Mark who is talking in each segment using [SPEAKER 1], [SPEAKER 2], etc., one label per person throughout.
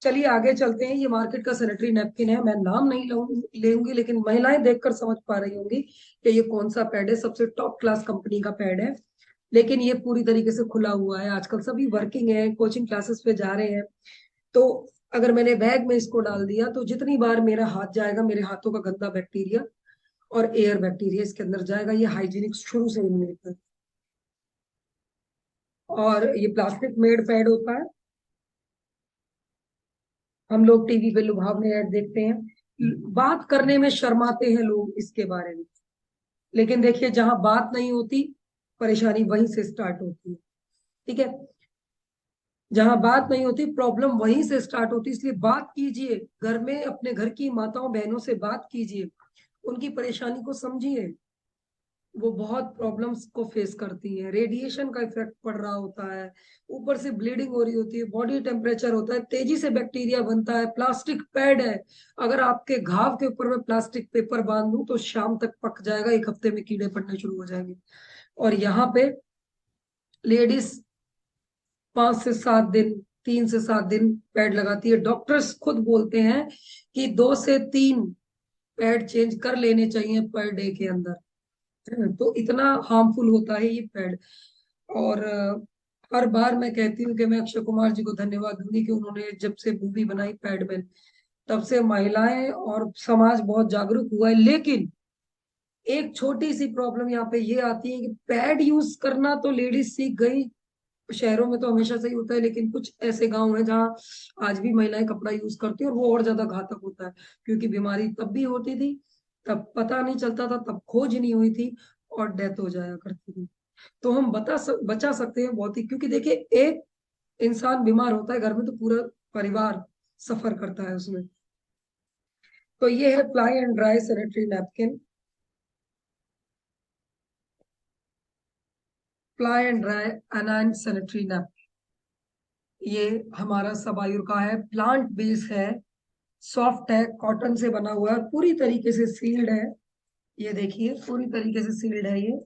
[SPEAKER 1] चलिए आगे चलते हैं। ये मार्केट का सैनिटरी नैपकिन है, मैं नाम नहीं लेंगी, लेकिन महिलाएं देखकर समझ पा रही होंगी कि ये कौन सा पैड है। सबसे टॉप क्लास कंपनी का पैड है, लेकिन ये पूरी तरीके से खुला हुआ है। आजकल सभी वर्किंग है, कोचिंग क्लासेस पे जा रहे हैं, तो अगर मैंने बैग में इसको डाल दिया तो जितनी बार मेरा हाथ जाएगा, मेरे हाथों का गंदा बैक्टीरिया और एयर बैक्टीरिया इसके अंदर जाएगा। ये हाइजीनिक शुरू से ही मिलता है। और ये प्लास्टिक मेड पैड होता है। हम लोग टीवी पे लुभावने ऐड देखते हैं, बात करने में शर्माते हैं लोग इसके बारे में, लेकिन देखिए जहां बात नहीं होती, परेशानी वहीं से स्टार्ट होती है। ठीक है, जहां बात नहीं होती प्रॉब्लम वहीं से स्टार्ट होती है। इसलिए बात कीजिए, घर में अपने घर की माताओं बहनों से बात कीजिए, उनकी परेशानी को समझिए। वो बहुत प्रॉब्लम्स को फेस करती है। रेडिएशन का इफेक्ट पड़ रहा होता है, ऊपर से ब्लीडिंग हो रही होती है, बॉडी टेम्परेचर होता है, तेजी से बैक्टीरिया बनता है। प्लास्टिक पैड है, अगर आपके घाव के ऊपर में प्लास्टिक पेपर बांध दूं तो शाम तक पक जाएगा, एक हफ्ते में कीड़े पड़ने शुरू हो जाएंगे। और यहाँ पे लेडीज 5 से 7 दिन, 3 से 7 दिन पैड लगाती है। डॉक्टर्स खुद बोलते हैं कि 2 से 3 पैड चेंज कर लेने चाहिए पर डे के अंदर। तो इतना हार्मफुल होता है ये पैड। और हर बार मैं कहती हूँ कि मैं अक्षय कुमार जी को धन्यवाद दूंगी कि उन्होंने जब से मूवी बनाई पैडमैन, तब से महिलाएं और समाज बहुत जागरूक हुआ है। लेकिन एक छोटी सी प्रॉब्लम यहाँ पे ये आती है कि पैड यूज करना तो लेडीज सीख गई, शहरों में तो हमेशा से ही होता है, लेकिन कुछ ऐसे गांव हैं जहाँ आज भी महिलाएं कपड़ा यूज करती हैं, और वो और ज्यादा घातक होता है। क्योंकि बीमारी तब भी होती थी, तब पता नहीं चलता था, तब खोज नहीं हुई थी, और डेथ हो जाया करती थी। तो हम बचा सकते हैं बहुत ही, क्योंकि देखिए एक इंसान बीमार होता है घर में तो पूरा परिवार सफर करता है उसमें। तो ये है ply and dry sanitary napkin. Ply and dry anion sanitary napkin, ये हमारा सबायूर का है, प्लांट बेस है, सॉफ्ट है, कॉटन से बना हुआ है, पूरी तरीके से सील्ड है। ये देखिए पूरी तरीके से सील्ड है ये।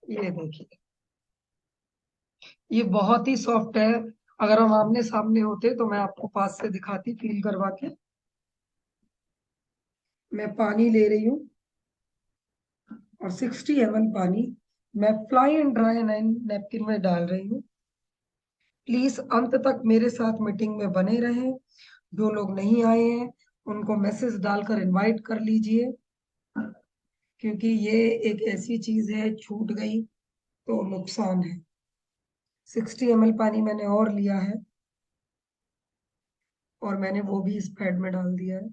[SPEAKER 1] ये देखिए, ये बहुत ही सॉफ्ट है। अगर हम आमने सामने होते तो मैं आपको पास से दिखाती, फील करवा के। मैं पानी ले रही हूँ, और 60 ml पानी मैं फ्लाई एंड ड्राई नैपकिन में डाल रही हूँ। प्लीज अंत तक मेरे साथ मीटिंग में बने रहें। जो लोग नहीं आए हैं उनको मैसेज डालकर इनवाइट कर लीजिए, क्योंकि ये एक ऐसी चीज है, छूट गई तो नुकसान है। 60 ml पानी मैंने और लिया है, और मैंने वो भी इस पैड में डाल दिया है।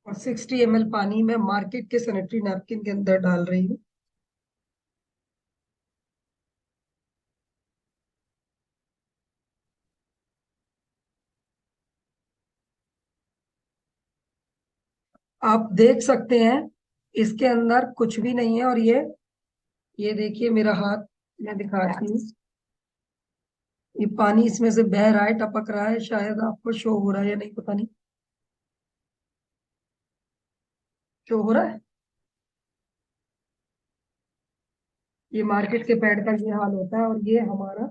[SPEAKER 1] और 60 ml पानी मैं मार्केट के सैनिटरी नैपकिन के अंदर डाल रही हूँ। आप देख सकते हैं इसके अंदर कुछ भी नहीं है। और ये देखिए मेरा हाथ, मैं दिखाती हूँ। ये पानी इसमें से बह रहा है, टपक रहा है, शायद आपको शो हो रहा है या नहीं, पता नहीं। शो हो रहा है। ये मार्केट के पैड का ये हाल होता है, और ये हमारा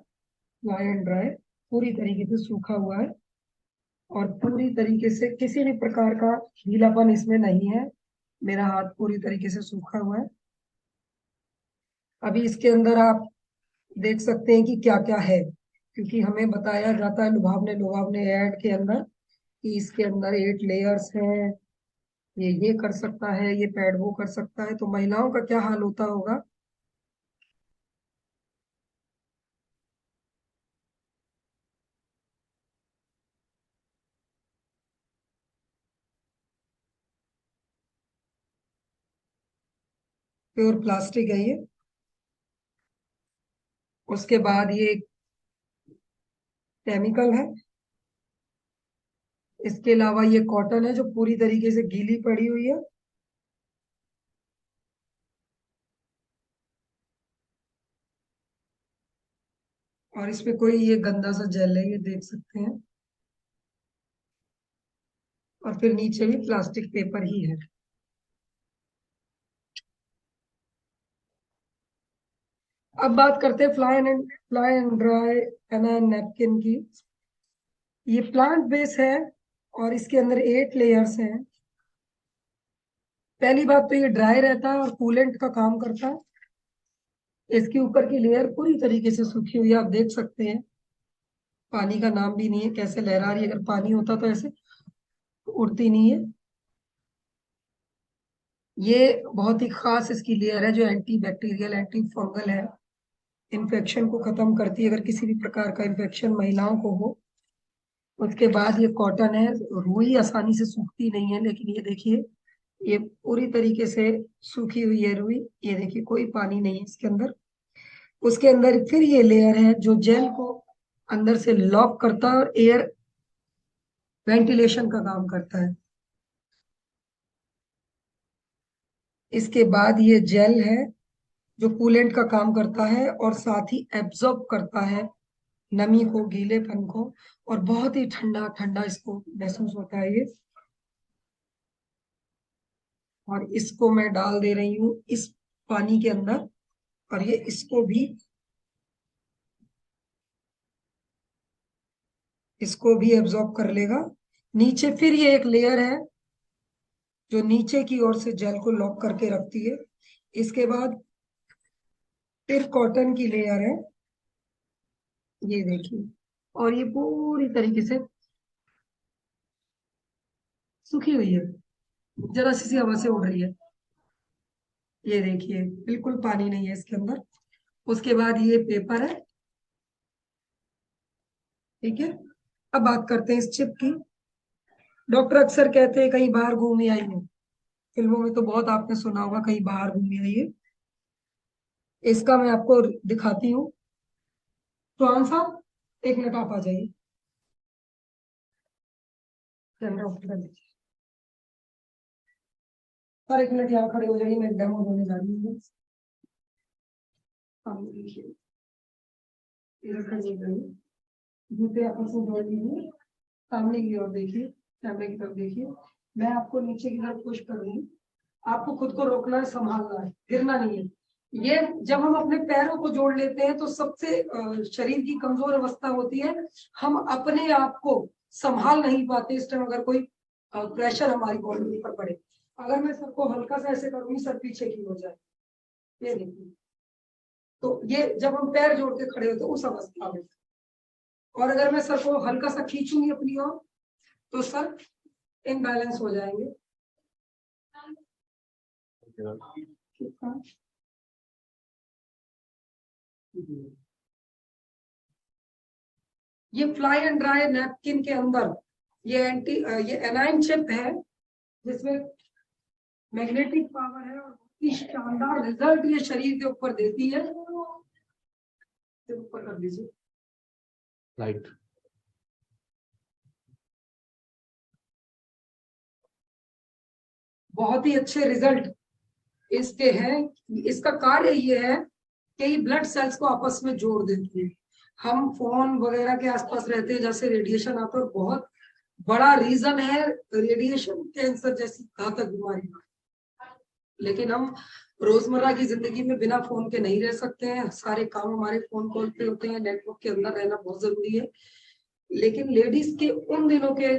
[SPEAKER 1] ड्राई एंड ड्राई पूरी तरीके से सूखा हुआ है, और पूरी तरीके से किसी भी प्रकार का गीलापन इसमें नहीं है। मेरा हाथ पूरी तरीके से सूखा हुआ है। अभी इसके अंदर आप देख सकते हैं कि क्या क्या है, क्योंकि हमें बताया जाता है लुभावने लुभावने ऐड के अंदर कि इसके अंदर 8 लेयर्स हैं, ये कर सकता है, ये पैड वो कर सकता है। तो महिलाओं का क्या हाल होता होगा। प्योर प्लास्टिक है ये। उसके बाद ये केमिकल है। इसके अलावा ये कॉटन है जो पूरी तरीके से गीली पड़ी हुई है। और इसमें कोई ये गंदा सा जेल है, ये देख सकते हैं। और फिर नीचे भी प्लास्टिक पेपर ही है। अब बात करते हैं फ्लाई एंड ड्राई एनान नैपकिन की। ये प्लांट बेस है और इसके अंदर 8 लेयर्स हैं। पहली बात तो ये ड्राई रहता है और कूलेंट का काम करता है। इसके ऊपर की लेयर पूरी तरीके से सूखी हुई है, आप देख सकते हैं। पानी का नाम भी नहीं है, कैसे लहरा रही है। अगर पानी होता तो ऐसे उड़ती नहीं है। ये बहुत ही खास इसकी लेयर है जो एंटी बैक्टीरियल एंटी फंगल है। इन्फेक्शन को खत्म करती है, अगर किसी भी प्रकार का इन्फेक्शन महिलाओं को हो। उसके बाद ये कॉटन है। रुई आसानी से सूखती नहीं है, लेकिन ये देखिए, ये पूरी तरीके से सूखी हुई है रुई। ये देखिए, कोई पानी नहीं है इसके अंदर। उसके अंदर फिर ये लेयर है जो जेल को अंदर से लॉक करता है और एयर वेंटिलेशन का काम करता है। इसके बाद ये जेल है जो कूलेंट का काम करता है और साथ ही एब्जॉर्ब करता है नमी को, गीलेपन को। और बहुत ही ठंडा ठंडा इसको महसूस होता है ये। और इसको मैं डाल दे रही हूँ इस पानी के अंदर, और ये इसको भी एब्जॉर्ब कर लेगा। नीचे फिर ये एक लेयर है जो नीचे की ओर से जेल को लॉक करके रखती है। इसके बाद फिर कॉटन की लेयर है, ये देखिए। और ये पूरी तरीके से सूखी हुई है, जरा सी हवा से उड़ रही है। ये देखिए, बिल्कुल पानी नहीं है इसके अंदर। उसके बाद ये पेपर है, ठीक है। अब बात करते हैं इस चिप की। डॉक्टर अक्सर कहते हैं कहीं बाहर घूमी आई है। फिल्मों में तो बहुत आपने सुना होगा, कहीं बाहर घूमी आई है। इसका मैं आपको दिखाती हूँ। चौहान साहब, 1 मिनट आप आ जाइए। कैमरा ऑफ कर दीजिए। सर 1 मिनट यहाँ खड़े हो जाइए, मैं डेमो देने जा रही हूँ। सामने देखिए, इधर खड़े हो जाइए। जूते आपस में जोड़ लीजिए। सामने की ओर देखिए, कैमरे की तरफ देखिए। मैं आपको नीचे की तरफ पुश करूंगी। आपको खुद को रोकना है, संभालना है, गिरना नहीं है। ये जब हम अपने पैरों को जोड़ लेते हैं तो सबसे शरीर की कमजोर अवस्था होती है। हम अपने आप को संभाल नहीं पाते इस टाइम, अगर कोई प्रेशर हमारी बॉडी पर पड़े। अगर मैं सर को हल्का सा ऐसे करूंगी, सर पीछे की हो जाए, ये देखिए। तो ये जब हम पैर जोड़ के खड़े होते हैं उस अवस्था में। और अगर मैं सर को हल्का सा खींचूंगी अपनी ओर, तो सर इनबैलेंस हो जाएंगे। ये फ्लाई एंड ड्राई नैपकिन के अंदर ये एनाइन चिप है जिसमें मैग्नेटिक पावर है और बहुत ही शानदार रिजल्ट ये शरीर के ऊपर देती है। ऊपर कर दीजिए लाइट। बहुत ही अच्छे रिजल्ट इसके हैं। इसका कार्य ये है कि ये ब्लड सेल्स को आपस में जोड़ देती है। हम फोन वगैरह के आसपास रहते हैं, जैसे रेडिएशन आता है, बहुत बड़ा रीजन है रेडिएशन कैंसर जैसी घातक बीमारी का। लेकिन हम रोजमर्रा की जिंदगी में बिना फोन के नहीं रह सकते हैं। सारे काम हमारे फोन कॉल पे होते हैं, नेटवर्क के अंदर रहना बहुत जरूरी है। लेकिन लेडीज के उन दिनों के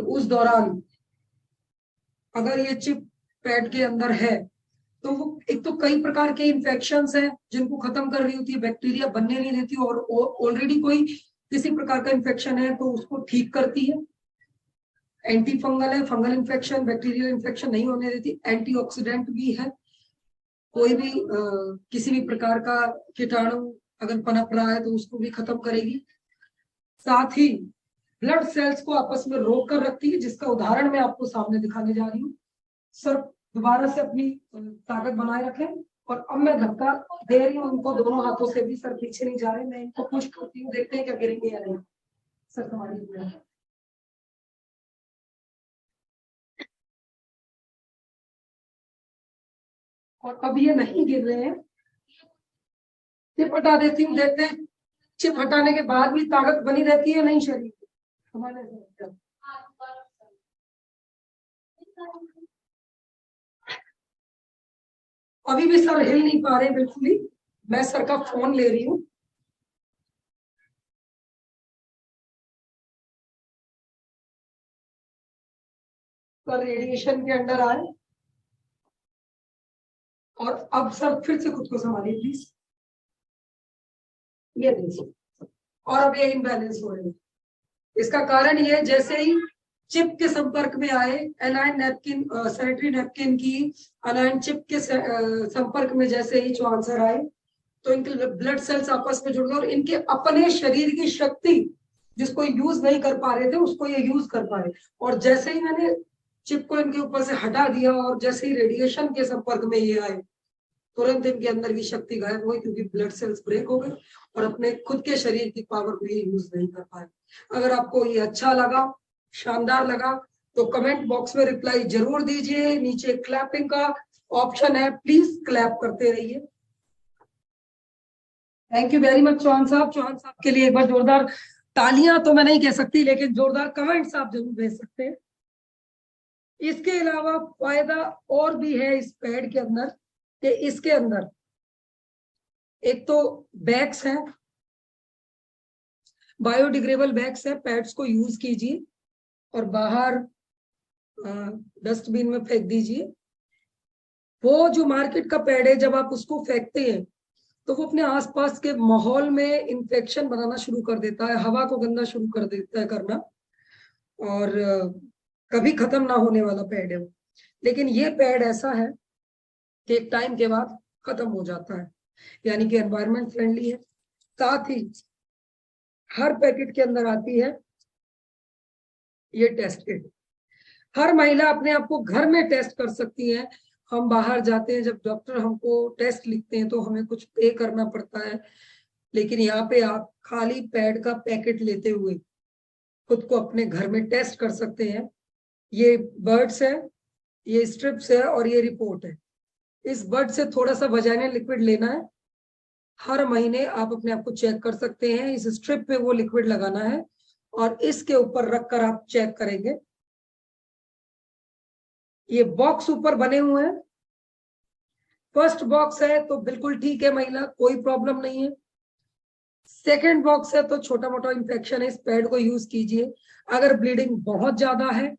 [SPEAKER 1] उस दौरान अगर ये चिप पैड के अंदर है तो वो एक तो कई प्रकार के इन्फेक्शंस हैं जिनको खत्म कर रही होती है, बैक्टीरिया बनने नहीं देती, और ऑलरेडी कोई किसी प्रकार का इन्फेक्शन है तो उसको ठीक करती है। एंटी फंगल है, फंगल इन्फेक्शन बैक्टीरियल इन्फेक्शन नहीं होने देती। एंटीऑक्सीडेंट भी है, कोई भी किसी भी प्रकार का कीटाणु अगर पनप रहा है तो उसको भी खत्म करेगी। साथ ही ब्लड सेल्स को आपस में रोक कर रखती है, जिसका उदाहरण मैं आपको सामने दिखाने जा रही हूँ। सर दोबारा से अपनी ताकत बनाए रखें। और अब मैं धक्का दे रही हूँ उनको दोनों हाथों से भी, सर पीछे नहीं जा रहे, मैं इनको पुश करती हूँ, देखते हैं क्या गिरेंगे या नहीं। सर हमारी, और अब ये नहीं गिर रहे हैं, चिप हटा देती हूँ, देखते हैं चिप हटाने के बाद भी ताकत बनी रहती है नहीं शरीर हमारे। अभी भी सर हिल नहीं पा रहे बिल्कुल ही, मैं सर का फोन ले रही हूँ। सर रेडिएशन के अंडर आए, और अब सर फिर से खुद को संभालिए प्लीज। ये देखिए, और अब ये इम्बैलेंस हो रहे हैं। इसका कारण ये, जैसे ही चिप के संपर्क में आए, एलाइन नैपकिन, सैनिटरी नैपकिन की अलाइन चिप के संपर्क में जैसे ही जो आंसर आए, तो इनके ब्लड सेल्स आपस में जुड़ गए और इनके अपने शरीर की शक्ति जिसको यूज नहीं कर पा रहे थे उसको ये यूज कर पाए। और जैसे ही मैंने चिप को इनके ऊपर से हटा दिया और जैसे ही रेडिएशन के संपर्क में ये आए, तुरंत इनके अंदर की शक्ति गायब हो गई, क्योंकि ब्लड सेल्स ब्रेक हो गए और अपने खुद के शरीर की पावर को ये यूज नहीं कर पाए। अगर आपको ये अच्छा लगा, शानदार लगा, तो कमेंट बॉक्स में रिप्लाई जरूर दीजिए। नीचे क्लैपिंग का ऑप्शन है, प्लीज क्लैप करते रहिए। Thank you very much Chauhan साहब। चौहान साहब के लिए एक बार जोरदार तालियां तो मैं नहीं कह सकती, लेकिन जोरदार कमेंट्स आप जरूर भेज सकते हैं। इसके अलावा फायदा और भी है इस पैड के अंदर, कि इसके अंदर एक तो बैग्स हैं, बायोडिग्रेडेबल बैग्स हैं, पैड्स को यूज कीजिए और बाहर डस्टबिन में फेंक दीजिए। वो जो मार्केट का पैड है, जब आप उसको फेंकते हैं तो वो अपने आसपास के माहौल में इंफेक्शन बनाना शुरू कर देता है, हवा को गंदा शुरू कर देता है करना, और कभी खत्म ना होने वाला पैड है वो। लेकिन ये पैड ऐसा है कि एक टाइम के बाद खत्म हो जाता है, यानी कि एनवायरमेंट फ्रेंडली है। साथ ही हर पैकेट के अंदर आती है ये टेस्ट किट। हर महिला अपने आप को घर में टेस्ट कर सकती है। हम बाहर जाते हैं, जब डॉक्टर हमको टेस्ट लिखते हैं तो हमें कुछ पे करना पड़ता है, लेकिन यहाँ पे आप खाली पैड का पैकेट लेते हुए खुद को अपने घर में टेस्ट कर सकते हैं। ये बर्ड्स है, ये स्ट्रिप्स है और ये रिपोर्ट है। इस बर्ड से थोड़ा सा वजाइनल लिक्विड लेना है, हर महीने आप अपने आप को चेक कर सकते हैं। इस स्ट्रिप पे वो लिक्विड लगाना है और इसके ऊपर रखकर आप चेक करेंगे। ये बॉक्स ऊपर बने हुए हैं, फर्स्ट बॉक्स है तो बिल्कुल ठीक है महिला, कोई प्रॉब्लम नहीं है। सेकेंड बॉक्स है तो छोटा मोटा इंफेक्शन है, इस पैड को यूज कीजिए। अगर ब्लीडिंग बहुत ज्यादा है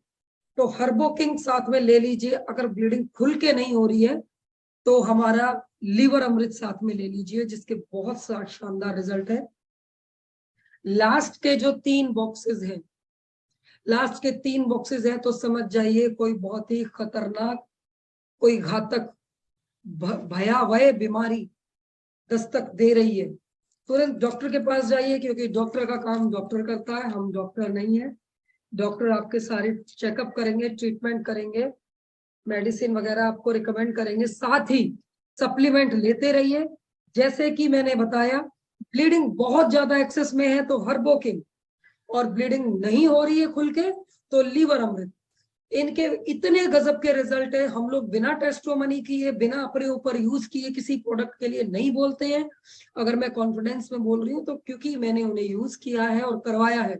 [SPEAKER 1] तो हर्बोकिंग साथ में ले लीजिए। अगर ब्लीडिंग खुल के नहीं हो रही है तो हमारा लीवर अमृत साथ में ले लीजिए, जिसके बहुत शानदार रिजल्ट है। लास्ट के जो 3 बॉक्सेस हैं, लास्ट के 3 बॉक्सेस हैं तो समझ जाइए कोई बहुत ही खतरनाक, कोई घातक भयावह बीमारी दस्तक दे रही है। तुरंत डॉक्टर के पास जाइए, क्योंकि डॉक्टर का काम डॉक्टर करता है, हम डॉक्टर नहीं है। डॉक्टर आपके सारे चेकअप करेंगे, ट्रीटमेंट करेंगे, मेडिसिन वगैरह आपको रिकमेंड करेंगे। साथ ही सप्लीमेंट लेते रहिए। जैसे कि मैंने बताया, ब्लीडिंग बहुत ज्यादा एक्सेस में है तो हर्बोकिंग, और ब्लीडिंग नहीं हो रही है खुल के तो लीवर अमृत। इनके इतने गजब के रिजल्ट है, हम लोग बिना टेस्टोमनी किए, बिना अपने ऊपर यूज किए किसी प्रोडक्ट के लिए नहीं बोलते हैं। अगर मैं कॉन्फिडेंस में बोल रही हूँ तो क्योंकि मैंने उन्हें यूज किया है और करवाया है,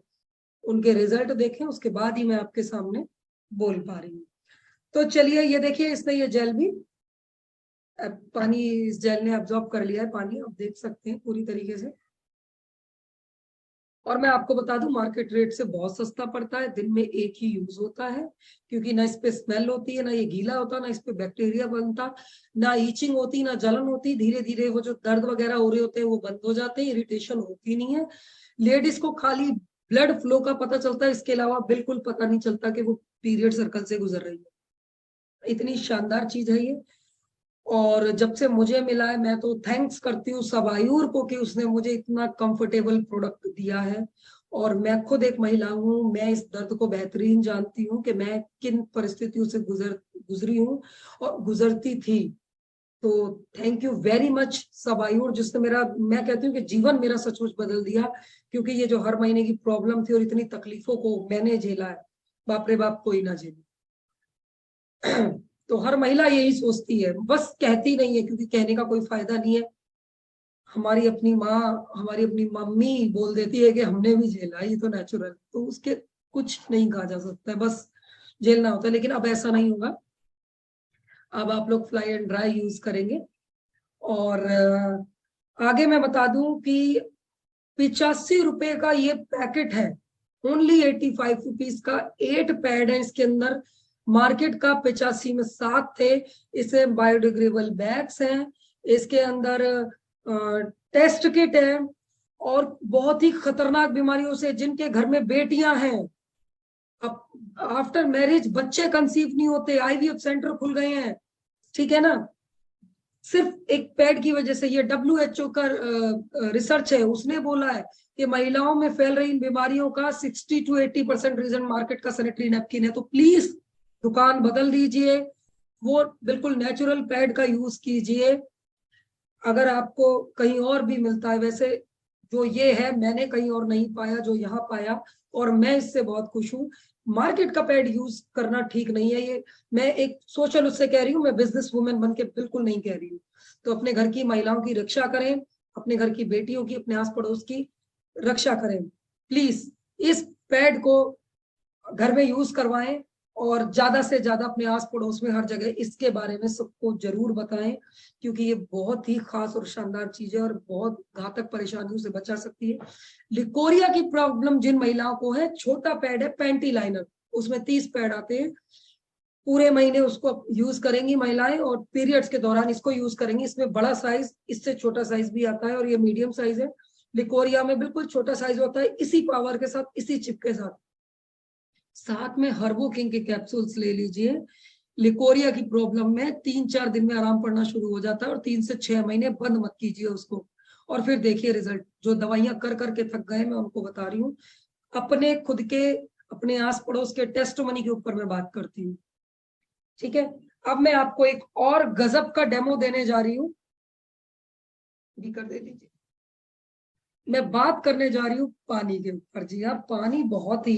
[SPEAKER 1] उनके रिजल्ट देखें, उसके बाद ही मैं आपके सामने बोल पा रही हूँ। तो चलिए, ये देखिए, इसने ये जेल भी, पानी इस जेल ने अब्जॉर्ब कर लिया है, पानी आप देख सकते हैं पूरी तरीके से। और मैं आपको बता दूं, मार्केट रेट से बहुत सस्ता पड़ता है, दिन में एक ही यूज होता है, क्योंकि ना इस पे स्मेल होती है, ना ये गीला होता, ना इस पे बैक्टीरिया बनता, ना ईचिंग होती, ना जलन होती। धीरे धीरे वो जो दर्द वगैरह हो रहे होते हैं वो बंद हो जाते हैं, इरिटेशन होती नहीं है। लेडीज को खाली ब्लड फ्लो का पता चलता है, इसके अलावा बिल्कुल पता नहीं चलता कि वो पीरियड सर्कल से गुजर रही है। इतनी शानदार चीज है ये, और जब से मुझे मिला है मैं तो थैंक्स करती हूँ सबायूर को कि उसने मुझे इतना कंफर्टेबल प्रोडक्ट दिया है। और मैं खुद एक महिला हूँ, मैं इस दर्द को बेहतरीन जानती हूँ कि मैं किन परिस्थितियों से गुजरी हूँ और गुजरती थी। तो थैंक यू वेरी मच सब आयु, जिसने मेरा, मैं कहती हूँ कि जीवन मेरा सचमुच बदल दिया। क्योंकि ये जो हर महीने की प्रॉब्लम थी और इतनी तकलीफों को मैंने झेला है, बाप रे बाप कोई ना झेले। तो हर महिला यही सोचती है, बस कहती नहीं है क्योंकि कहने का कोई फायदा नहीं है। हमारी अपनी माँ, हमारी अपनी मम्मी बोल देती है कि हमने भी झेला, ये तो नेचुरल, तो उसके कुछ नहीं कहा जा सकता है, बस झेलना होता है। लेकिन अब ऐसा नहीं होगा, अब आप लोग फ्लाई एंड ड्राई यूज करेंगे। और आगे मैं बता दूं कि 85 रुपए का ये पैकेट है, ओनली 85 रुपीज का 8 पैड है इसके अंदर। मार्केट का 85 में 7 थे। इसे बायोडिग्रेडेबल बैग्स हैं, इसके अंदर टेस्ट किट है। और बहुत ही खतरनाक बीमारियों से जिनके घर में बेटियां हैं, अब आफ्टर मैरिज बच्चे कंसीव नहीं होते, आईवीएफ सेंटर खुल गए हैं, ठीक है ना, सिर्फ एक पैड की वजह से। ये WHO का रिसर्च है, उसने बोला है कि महिलाओं में फैल रही इन बीमारियों का 60 to 80% रीजन मार्केट का सैनिटरी नैपकिन है। तो प्लीज दुकान बदल दीजिए, वो बिल्कुल नेचुरल पैड का यूज कीजिए। अगर आपको कहीं और भी मिलता है, वैसे जो ये है मैंने कहीं और नहीं पाया जो यहाँ पाया, और मैं इससे बहुत खुश हूँ। मार्केट का पैड यूज करना ठीक नहीं है, ये मैं एक सोशल उससे कह रही हूँ, मैं बिजनेस वुमेन बन के बिल्कुल नहीं कह रही हूँ। तो अपने घर की महिलाओं की रक्षा करें, अपने घर की बेटियों की, अपने आस पड़ोस की रक्षा करें। प्लीज इस पैड को घर में यूज करवाएं, और ज्यादा से ज्यादा अपने आस पड़ोस में हर जगह इसके बारे में सबको जरूर बताएं, क्योंकि ये बहुत ही खास और शानदार चीज है और बहुत घातक परेशानियों से बचा सकती है। लिकोरिया की प्रॉब्लम जिन महिलाओं को है, छोटा पैड है पैंटी लाइनर, उसमें 30 पैड आते हैं, पूरे महीने उसको यूज करेंगी महिलाएं और पीरियड्स के दौरान इसको यूज करेंगी। इसमें बड़ा साइज, इससे छोटा साइज भी आता है और ये मीडियम साइज है। लिकोरिया में बिल्कुल छोटा साइज होता है, इसी पावर के साथ, इसी चिप के साथ। साथ में हर्बो किंग के कैप्सूल्स ले लीजिए। लिकोरिया की प्रॉब्लम में 3-4 दिन में आराम पड़ना शुरू हो जाता है, और 3 से 6 महीने बंद मत कीजिए उसको, और फिर देखिए रिजल्ट। जो दवाइयां कर करके थक गए, मैं उनको बता रही हूँ, अपने खुद के, अपने आस पड़ोस के टेस्ट मनी के ऊपर मैं बात करती हूँ, ठीक है। अब मैं आपको एक और गजब का डेमो देने जा रही हूँ, भी कर दे दीजिए। मैं बात करने जा रही हूँ पानी के ऊपर। जी हाँ, पानी बहुत ही